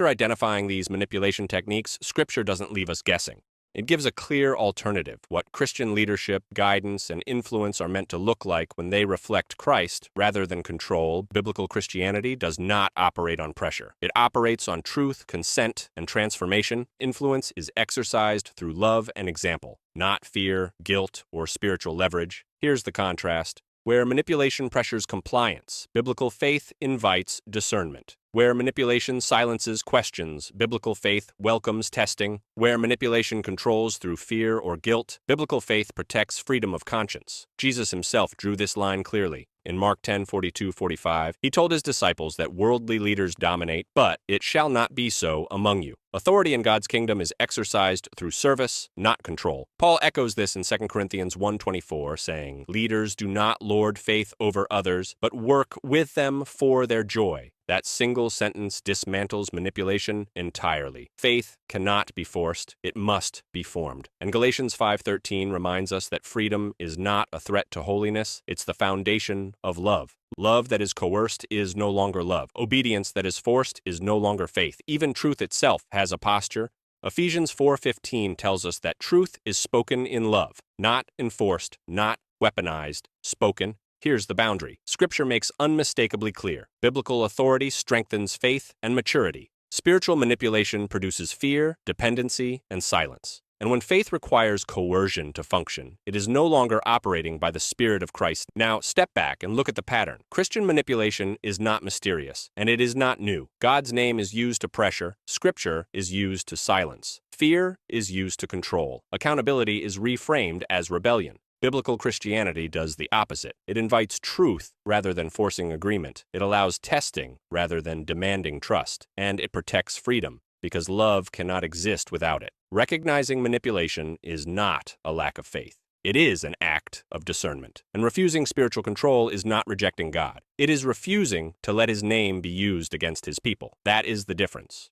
After identifying these manipulation techniques, Scripture doesn't leave us guessing. It gives a clear alternative, what Christian leadership, guidance, and influence are meant to look like when they reflect Christ rather than control. Biblical Christianity does not operate on pressure. It operates on truth, consent, and transformation. Influence is exercised through love and example, not fear, guilt, or spiritual leverage. Here's the contrast. Where manipulation pressures compliance, biblical faith invites discernment. Where manipulation silences questions, biblical faith welcomes testing. Where manipulation controls through fear or guilt, biblical faith protects freedom of conscience. Jesus himself drew this line clearly. In Mark 10:42-45, he told his disciples that worldly leaders dominate, but it shall not be so among you. Authority in God's kingdom is exercised through service, not control. Paul echoes this in 2 Corinthians 1:24, saying, "Leaders do not lord faith over others, but work with them for their joy." That single sentence dismantles manipulation entirely. Faith cannot be forced, it must be formed. And Galatians 5:13 reminds us that freedom is not a threat to holiness, it's the foundation of love. Love that is coerced is no longer love. Obedience that is forced is no longer faith. Even truth itself has a posture. Ephesians 4:15 tells us that truth is spoken in love, not enforced, not weaponized, spoken. Here's the boundary. Scripture makes unmistakably clear. Biblical authority strengthens faith and maturity. Spiritual manipulation produces fear, dependency, and silence. And when faith requires coercion to function, it is no longer operating by the Spirit of Christ. Now, step back and look at the pattern. Christian manipulation is not mysterious, and it is not new. God's name is used to pressure. Scripture is used to silence. Fear is used to control. Accountability is reframed as rebellion. Biblical Christianity does the opposite. It invites truth rather than forcing agreement. It allows testing rather than demanding trust. And it protects freedom, because love cannot exist without it. Recognizing manipulation is not a lack of faith. It is an act of discernment. And refusing spiritual control is not rejecting God. It is refusing to let his name be used against his people. That is the difference.